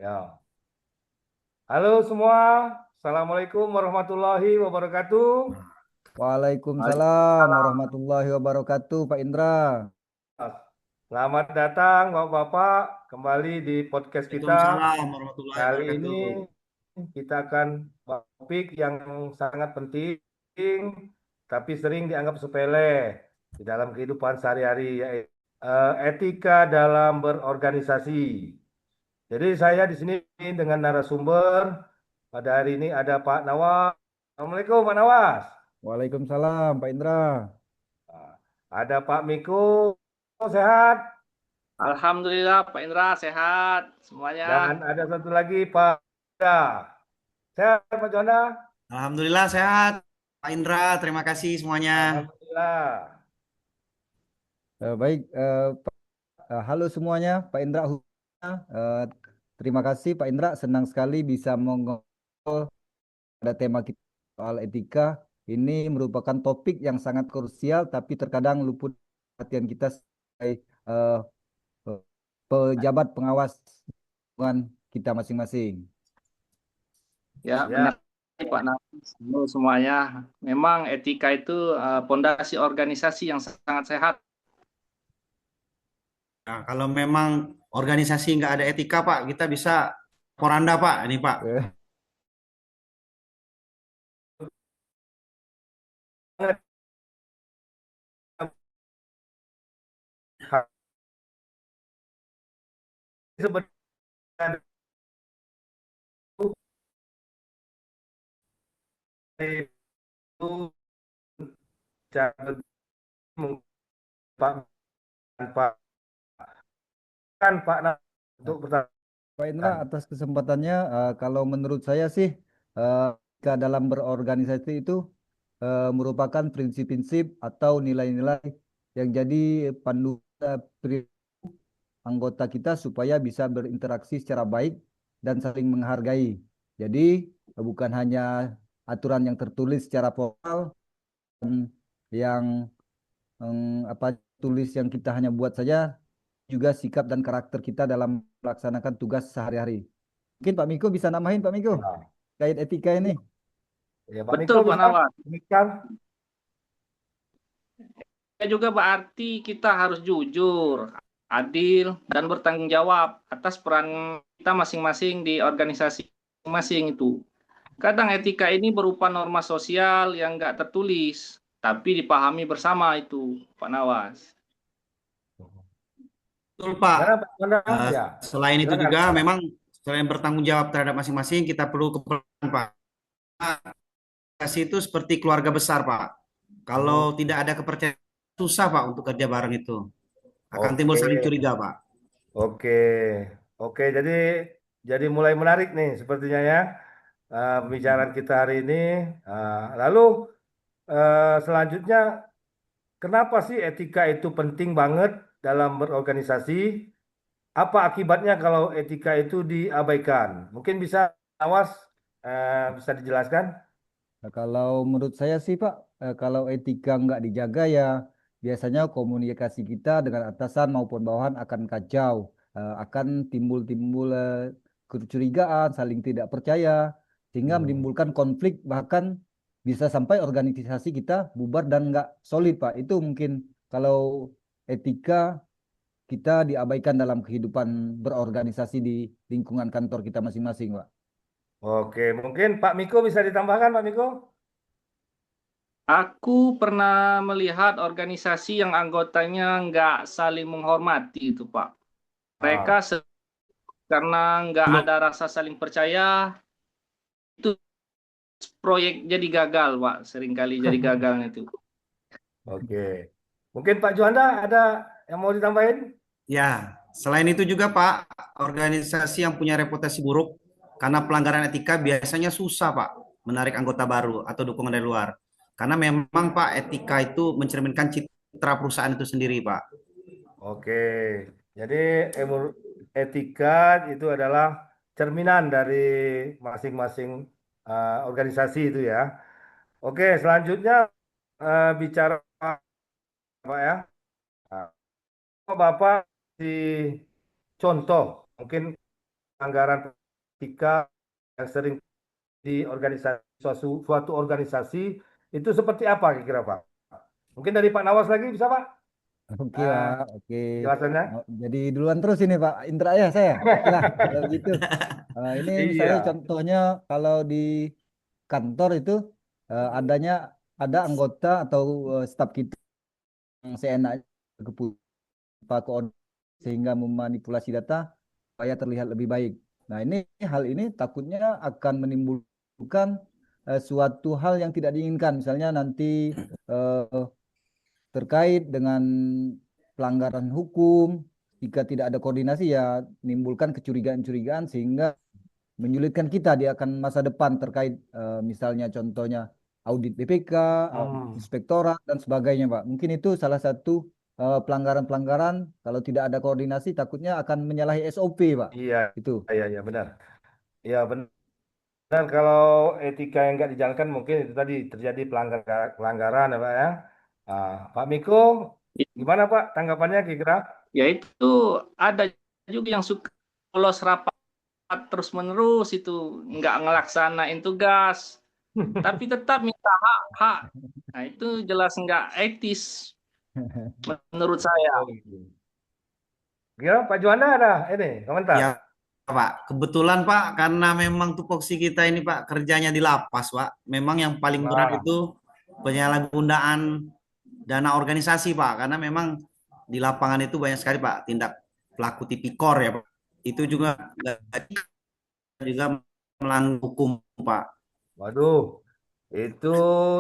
Ya. Halo semua, Assalamualaikum warahmatullahi wabarakatuh. Waalaikumsalam Waalaikumsalam. warahmatullahi wabarakatuh, Pak Indra. Selamat datang Bapak-Bapak kembali di podcast kita. Waalaikumsalam warahmatullahi Kali ini wabarakatuh. kita akan bahas topik yang sangat penting, tapi sering dianggap sepele di dalam kehidupan sehari-hari, yaitu etika dalam berorganisasi. Jadi saya di sini dengan narasumber. Pada hari ini ada Pak Nawas. Assalamualaikum Pak Nawas. Waalaikumsalam, Pak Indra. Nah, ada Pak Miko, sehat. Alhamdulillah Pak Indra sehat semuanya. Dan ada satu lagi Pak Juanda. Sehat Pak Juanda? Alhamdulillah sehat Pak Indra, terima kasih semuanya. Alhamdulillah. Baik, halo semuanya, Pak Indra. Eh, Terima kasih, Pak Indra. Senang sekali bisa mengobrol pada tema kita soal etika. Ini merupakan topik yang sangat krusial, tapi terkadang luput perhatian kita sebagai eh, pejabat pengawas lingkungan kita masing-masing. Ya benar Ya, Pak Nafis. Halo semuanya. Memang etika itu pondasi organisasi yang sangat sehat. Nah, kalau memang organisasi nggak ada etika Pak, kita bisa poranda Pak, ini Pak. Eh, sebenarnya itu cara Pak Pak untuk bertanya. Pak Indra, atas kesempatannya, kalau menurut saya sih, jika dalam berorganisasi itu merupakan prinsip-prinsip atau nilai-nilai yang jadi pandu anggota kita supaya bisa berinteraksi secara baik dan saling menghargai. Jadi, bukan hanya aturan yang tertulis secara formal, yang apa tulis yang kita hanya buat saja, juga sikap dan karakter kita dalam melaksanakan tugas sehari-hari. Mungkin Pak Miko bisa namahin Pak Miko Ya, kait etika ini. ya Pak Miko Betul Pak bisa Nawat. demikian. Ya juga berarti kita harus jujur, adil, dan bertanggung jawab atas peran kita masing-masing di organisasi masing-masing itu. Kadang etika ini berupa norma sosial yang nggak tertulis, tapi dipahami bersama itu, Pak Nawas. Betul, Pak. Gimana Pak Juanda? Ya, Selain itu silakan. juga memang selain bertanggung jawab terhadap masing-masing, kita perlu kepedulian, Pak. Kasih itu seperti keluarga besar, Pak. Kalau Hmm, tidak ada kepercayaan, susah, Pak, untuk kerja bareng itu. Akan timbul Oke, saling curiga, Pak. oke, oke. Jadi mulai menarik nih sepertinya ya pembicaraan kita hari ini. Lalu selanjutnya, kenapa sih etika itu penting banget dalam berorganisasi? Apa akibatnya kalau etika itu diabaikan? Mungkin bisa awas bisa dijelaskan? Nah, kalau menurut saya sih Pak, kalau etika nggak dijaga ya biasanya komunikasi kita dengan atasan maupun bawahan akan kacau, akan timbul-timbul kecurigaan, saling tidak percaya, sehingga Hmm. menimbulkan konflik bahkan bisa sampai organisasi kita bubar dan nggak solid Pak. Itu mungkin kalau etika kita diabaikan dalam kehidupan berorganisasi di lingkungan kantor kita masing-masing Pak. Oke, mungkin Pak Miko bisa ditambahkan, Pak Miko? Aku pernah melihat organisasi yang anggotanya nggak saling menghormati itu, Pak. Mereka Ah, karena nggak ada rasa saling percaya, itu proyek jadi gagal, Pak. Seringkali jadi gagal itu. oke. Mungkin Pak Juanda ada yang mau ditambahin? Ya, selain itu juga Pak, organisasi yang punya reputasi buruk karena pelanggaran etika biasanya susah Pak menarik anggota baru atau dukungan dari luar. Karena memang Pak etika itu mencerminkan citra perusahaan itu sendiri Pak. Oke, jadi etika itu adalah cerminan dari masing-masing organisasi itu ya. Oke, selanjutnya bicara Pak ya. Nah, Bapak di contoh, mungkin pelanggaran etika yang sering di organisasi suatu organisasi itu seperti apa kira-kira Pak? Mungkin dari Pak Nawas lagi bisa Pak? Oke Ah, Pak, oke. jelasannya. Jadi duluan terus ini Pak Indra ya saya. Oke lah, kalau gitu. Ini misalnya Iya. contohnya kalau di kantor itu adanya ada anggota atau staf kita yang seenaknya Pak sehingga memanipulasi data supaya terlihat lebih baik. Nah, hal ini takutnya akan menimbulkan suatu hal yang tidak diinginkan. Misalnya nanti eh, terkait dengan pelanggaran hukum, jika tidak ada koordinasi ya menimbulkan kecurigaan-kecurigaan sehingga menyulitkan kita di akan masa depan terkait misalnya contohnya audit BPK, Hmm. inspektorat dan sebagainya, Pak. Mungkin itu salah satu pelanggaran-pelanggaran kalau tidak ada koordinasi takutnya akan menyalahi SOP, Pak. Iya, Itu. iya, iya benar. Iya benar kalau etika yang nggak dijalankan mungkin itu tadi terjadi pelanggaran ya Pak ya. Ah, Pak Miko, gimana Pak tanggapannya kira-kira? Ya itu ada juga yang suka bolos rapat terus-menerus itu nggak ngelaksanain tugas, tapi tetap minta hak. Nah itu jelas nggak etis menurut saya. Oh, gitu. Gimana Pak Juanda ada ini komentar? Ya, Pak. Kebetulan, Pak, karena memang tupoksi kita ini, Pak, kerjanya di lapas, Pak. Memang yang paling berat Nah, itu penyalahgunaan dana organisasi, Pak. Karena memang di lapangan itu banyak sekali, Pak, tindak pelaku tipikor ya, Pak. Itu juga melanggar hukum, Pak. waduh, itu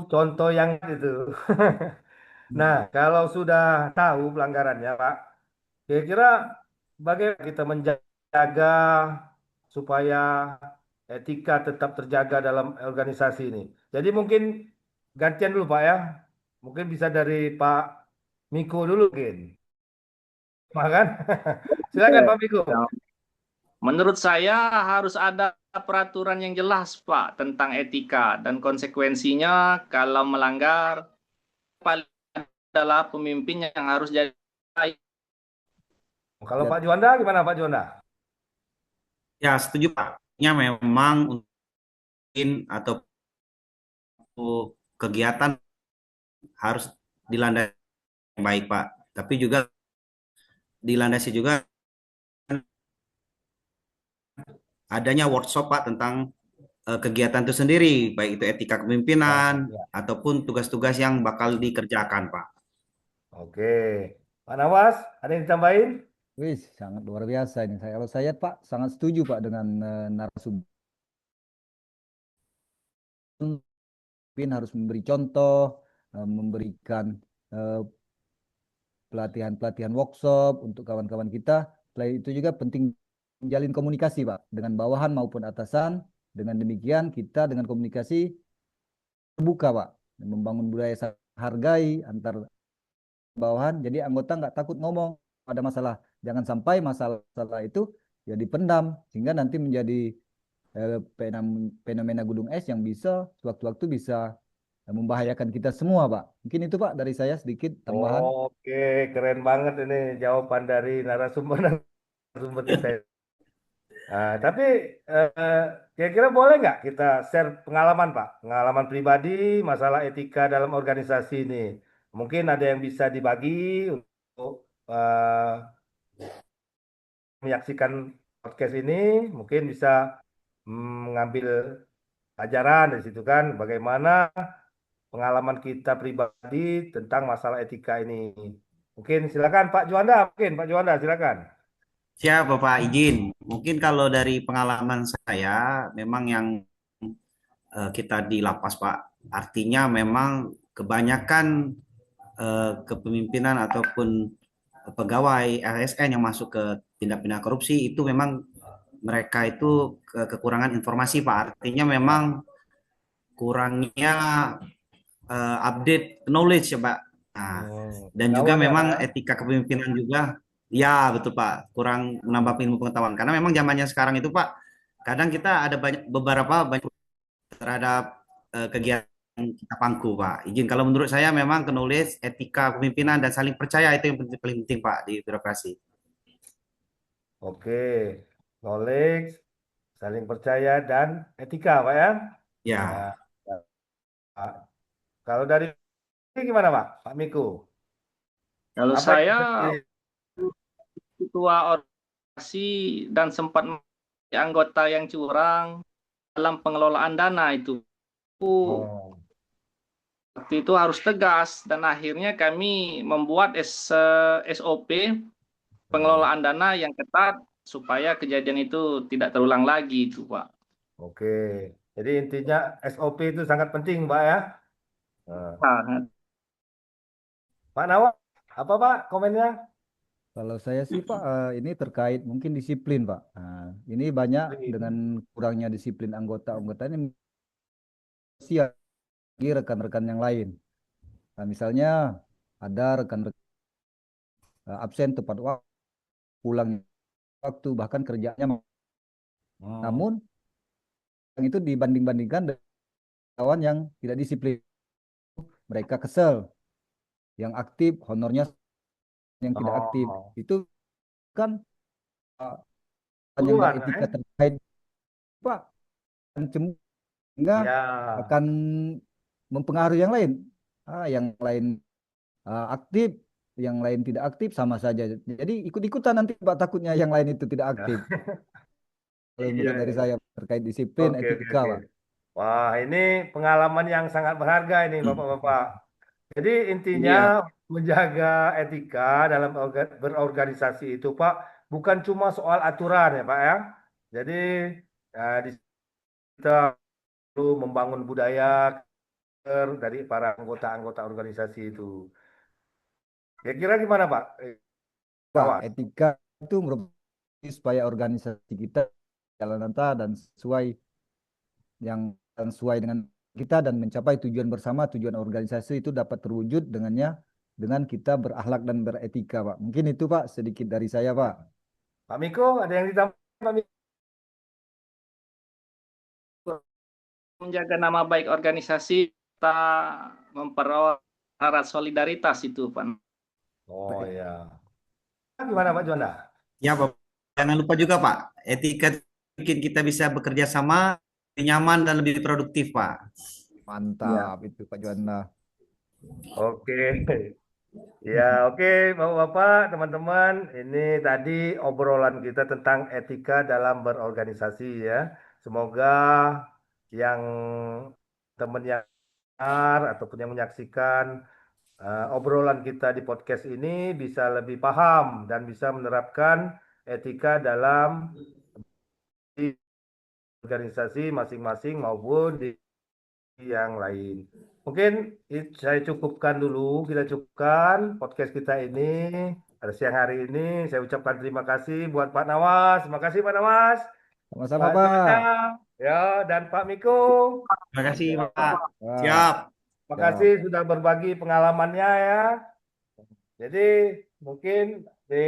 contoh yang itu. Nah, kalau sudah tahu pelanggarannya Pak, kira-kira bagaimana kita menjaga supaya etika tetap terjaga dalam organisasi ini? Jadi mungkin gantian dulu Pak ya. Mungkin bisa dari Pak Miko dulu mungkin. Makan? Silakan Pak Miko. Ya, menurut saya harus ada peraturan yang jelas, Pak, tentang etika dan konsekuensinya kalau melanggar paling adalah pemimpin yang harus jadi baik. Kalau Ya, Pak Juanda gimana Pak Juanda? Ya, setuju, Pak. Ya, memang mungkin atau kegiatan harus dilandasi baik, Pak. Tapi juga dilandasi juga adanya workshop, Pak, tentang kegiatan itu sendiri, baik itu etika Ya, kepemimpinan ya. ataupun tugas-tugas yang bakal dikerjakan, Pak. Oke. Pak Nawas, ada yang ditambahin? wih, sangat luar biasa ini. Kalau saya Pak sangat setuju Pak dengan narasumber. Pemimpin harus memberi contoh, memberikan eh, pelatihan-pelatihan workshop untuk kawan-kawan kita. Selain itu juga penting menjalin komunikasi, Pak, dengan bawahan maupun atasan. Dengan demikian kita dengan komunikasi terbuka, Pak, dan membangun budaya saling hargai antar bawahan. Jadi anggota nggak takut ngomong ada masalah. Jangan sampai masalah itu ya dipendam sehingga nanti menjadi fenomena gunung es yang bisa sewaktu-waktu bisa membahayakan kita semua, Pak. Mungkin itu, Pak, dari saya sedikit tambahan. Oke, keren banget ini jawaban dari narasumber kita. Tapi eh, kira-kira boleh nggak kita share pengalaman, Pak? Pengalaman pribadi, masalah etika dalam organisasi ini. Mungkin ada yang bisa dibagi untuk menyaksikan podcast ini. Mungkin bisa mengambil pelajaran dari situ kan, bagaimana pengalaman kita pribadi tentang masalah etika ini. Mungkin silakan Pak Juanda, mungkin Pak Juanda silakan. Siap, Bapak izin. Mungkin kalau dari pengalaman saya, memang yang kita di lapas, Pak, artinya memang kebanyakan kepemimpinan ataupun pegawai ASN yang masuk ke tindak pidana korupsi itu memang mereka itu kekurangan informasi, Pak. Artinya memang kurangnya update knowledge ya, Pak. Nah, dan juga Pengetahuan ya Pak memang ya. etika kepemimpinan juga, ya betul Pak, kurang menambah ilmu pengetahuan. Karena memang zamannya sekarang itu Pak, kadang kita ada banyak terhadap kegiatan kita pangku Pak. Izin kalau menurut saya memang knowledge, etika kepemimpinan dan saling percaya itu yang paling penting Pak di birokrasi. Oke. knowledge, saling percaya, dan etika, Pak ya. Ya, Nah, Pak, kalau dari ini gimana, Pak? Pak Miku, Kalau apa yang saya menjadi- ketua organisasi dan sempat menjadi anggota yang curang dalam pengelolaan dana itu. Oh, Waktu itu harus tegas dan akhirnya kami membuat SOP pengelolaan dana yang ketat supaya kejadian itu tidak terulang lagi itu, Pak. oke. Jadi intinya SOP itu sangat penting, Pak ya. Nah, Sangat. Pak Nawang, apa Pak komennya? Kalau saya sih Pak, ini terkait mungkin disiplin Pak. Nah, ini banyak dengan kurangnya disiplin anggota-anggota ini siap bagi rekan-rekan yang lain. Nah, misalnya ada rekan-rekan absen tepat waktu, pulang waktu, bahkan kerjanya. Hmm. Namun yang itu dibanding-bandingkan dengan kawan yang tidak disiplin, mereka kesel, yang aktif honornya yang tidak aktif. Oh, Itu kan uh, panjangnya duluan, etika terkait Pak, sehingga Ya. akan mempengaruhi yang lain. Yang lain aktif, yang lain tidak aktif sama saja. Jadi ikut-ikutan nanti Pak takutnya yang lain itu tidak aktif. Kalau Iya, menurut dari iya. saya terkait disiplin Oke, oke, etika oke. Pak. Wah, ini pengalaman yang sangat berharga ini, Bapak-bapak. Jadi intinya Iya. menjaga etika dalam berorganisasi itu, Pak, bukan cuma soal aturan ya, Pak ya. Jadi di kita perlu membangun budaya dari para anggota-anggota organisasi itu. Kira-kira gimana, Pak? Pak, Awas. etika itu merupakan supaya organisasi kita jalan nanti dan sesuai dengan kita dan mencapai tujuan bersama, tujuan organisasi itu dapat terwujud dengan kita berakhlak dan beretika, Pak. Mungkin itu Pak sedikit dari saya, Pak. Pak Miko, ada yang ditambah, Pak Miko? Menjaga nama baik organisasi, kita mempererat solidaritas itu, Pak. Oh ya. Gimana Pak Juanda? ya Pak. Jangan lupa juga Pak, etika bikin kita bisa bekerja sama, lebih nyaman dan lebih produktif Pak. Ya. Mantap itu Pak Juanda. Oke. Ya, oke, Bapak-bapak, teman-teman, ini tadi obrolan kita tentang etika dalam berorganisasi ya. Semoga yang teman yang dengar ataupun yang menyaksikan obrolan kita di podcast ini bisa lebih paham dan bisa menerapkan etika dalam organisasi masing-masing maupun di yang lain. Mungkin saya cukupkan dulu, kita cukupkan podcast kita ini pada siang hari ini. Saya ucapkan terima kasih buat Pak Nawas. Terima kasih Pak Nawas, Sama-sama Pak Juanda, Pak. ya, dan Pak Miko. Terima kasih Ya, Pak. Wah, Siap. terima kasih siap. sudah berbagi pengalamannya ya. Jadi mungkin di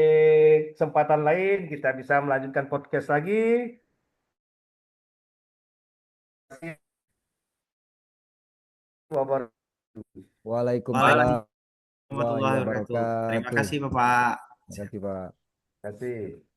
kesempatan lain kita bisa melanjutkan podcast lagi. Terima kasih wabarakatuh. Waalaikumsalam Waalaikumsalam warahmatullahi warahmatullahi wabarakatuh. Terima wabarakatuh. kasih Bapak. Terima kasih Pak. Terima kasih.